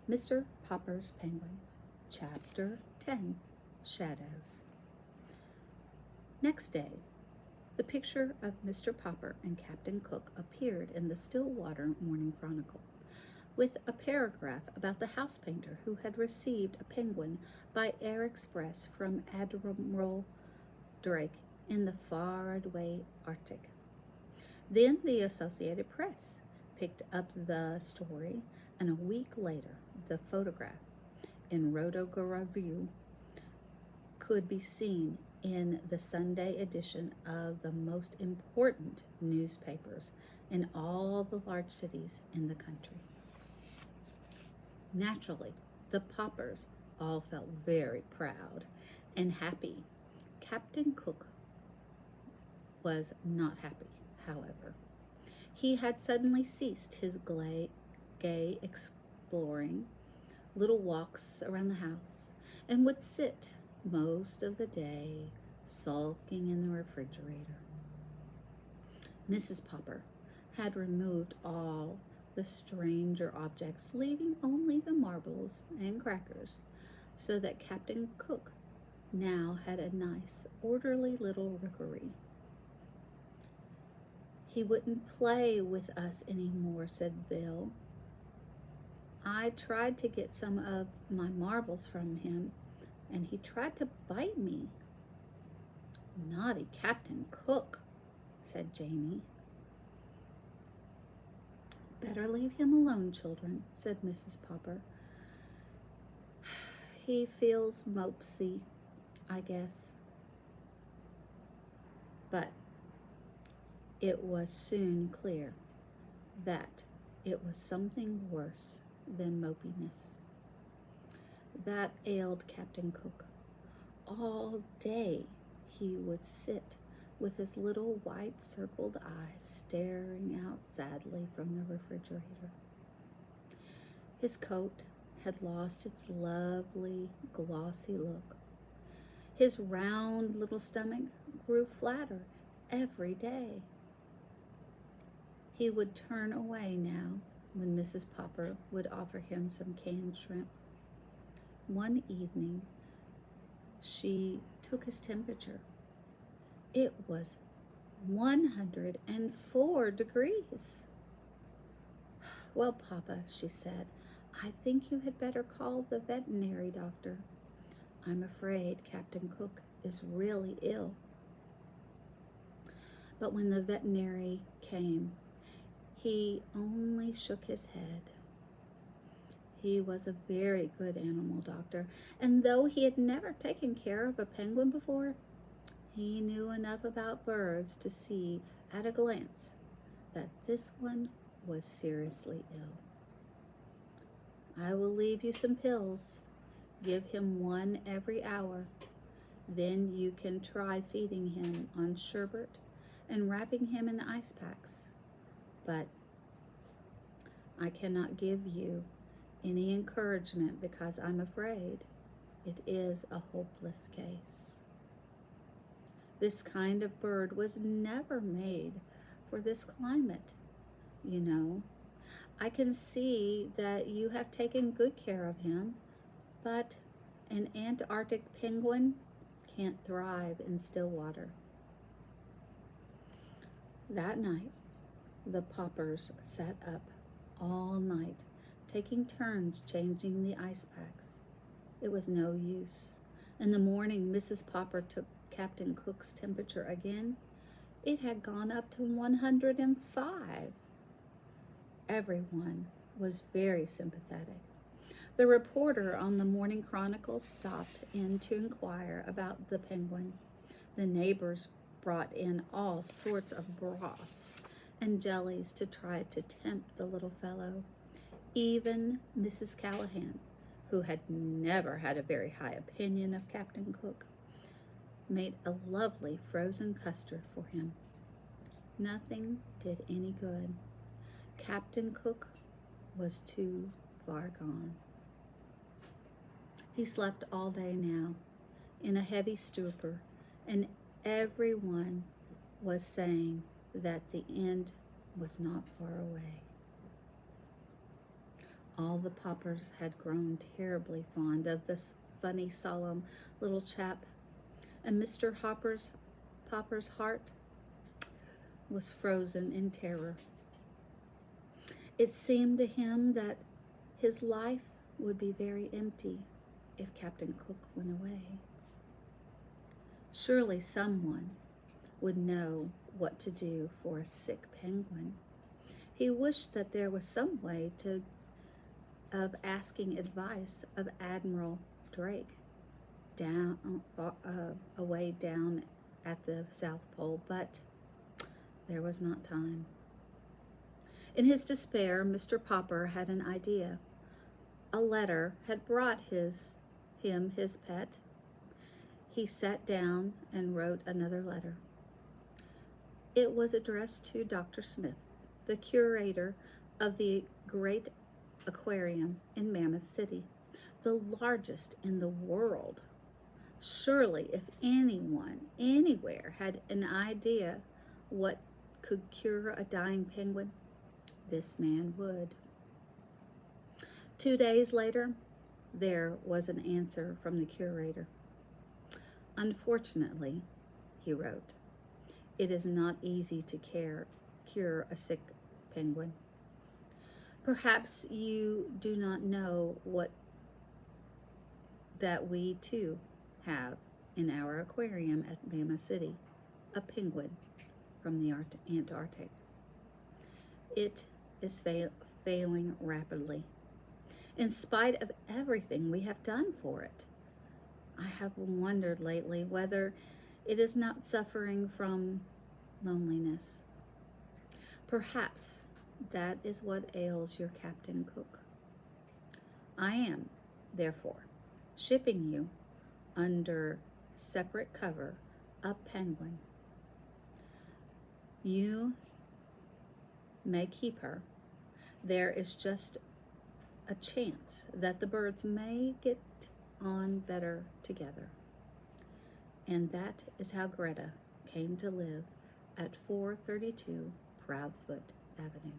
Mr. Popper's Penguins, Chapter 10, Shadows. Next day, the picture of Mr. Popper and Captain Cook appeared in the Stillwater Morning Chronicle, with a paragraph about the house painter who had received a penguin by air express from Admiral Drake in the far-away Arctic. Then the Associated Press picked up the story, and a week later, the photograph in Rotoga Review could be seen in the Sunday edition of the most important newspapers in all the large cities in the country. Naturally, the Poppers all felt very proud and happy. Captain Cook was not happy, however. He had suddenly ceased his gay exploring, little walks around the house, and would sit most of the day sulking in the refrigerator. Mrs. Popper had removed all the stranger objects, leaving only the marbles and crackers, so that Captain Cook now had a nice, orderly little rookery. "He wouldn't play with us any more," said Bill. "I tried to get some of my marbles from him, and he tried to bite me." "Naughty Captain Cook," said Jamie. "Better leave him alone, children," said Mrs. Popper. "He feels mopsy, I guess." But it was soon clear that it was something worse than mopiness that ailed Captain Cook. All day he would sit with his little white circled eyes staring out sadly from the refrigerator. His coat had lost its lovely glossy look. His round little stomach grew flatter every day. He would turn away now when Mrs. Popper would offer him some canned shrimp. One evening, she took his temperature. It was 104 degrees. "Well, Papa," she said, "I think you had better call the veterinary doctor. I'm afraid Captain Cook is really ill." But when the veterinary came, he only shook his head. He was a very good animal doctor, and though he had never taken care of a penguin before, he knew enough about birds to see at a glance that this one was seriously ill. "I will leave you some pills. Give him one every hour. Then you can try feeding him on sherbet and wrapping him in ice packs. But I cannot give you any encouragement because I'm afraid it is a hopeless case. This kind of bird was never made for this climate, you know. I can see that you have taken good care of him, but an Antarctic penguin can't thrive in still water." That night, the Poppers sat up all night, taking turns changing the ice packs. It was no use. In the morning, Mrs. Popper took Captain Cook's temperature again. It had gone up to 105. Everyone was very sympathetic. The reporter on the Morning Chronicle stopped in to inquire about the penguin. The neighbors brought in all sorts of broths and jellies to try to tempt the little fellow. Even Mrs. Callahan, who had never had a very high opinion of Captain Cook, made a lovely frozen custard for him. Nothing did any good. Captain Cook was too far gone. He slept all day now in a heavy stupor, and everyone was saying that the end was not far away. All the Poppers had grown terribly fond of this funny, solemn little chap, and Mr. Popper's heart was frozen in terror. It seemed to him that his life would be very empty if Captain Cook went away. Surely someone would know what to do for a sick penguin. He wished that there was some way of asking advice of Admiral Drake away down at the South Pole, but there was not time. In his despair, Mr. Popper had an idea. A letter had brought him his pet. He sat down and wrote another letter. It was addressed to Dr. Smith, the curator of the great aquarium in Mammoth City, the largest in the world. Surely, if anyone, anywhere, had an idea what could cure a dying penguin, this man would. 2 days later, there was an answer from the curator. Unfortunately, he wrote, it is not easy to cure a sick penguin. Perhaps you do not know that we too have in our aquarium at Mammoth City, a penguin from the Antarctic. It is failing rapidly. In spite of everything we have done for it, I have wondered lately whether it is not suffering from loneliness. Perhaps that is what ails your Captain Cook. I am, therefore, shipping you under separate cover a penguin. You may keep her. There is just a chance that the birds may get on better together. And that is how Greta came to live at 432 Proudfoot Avenue.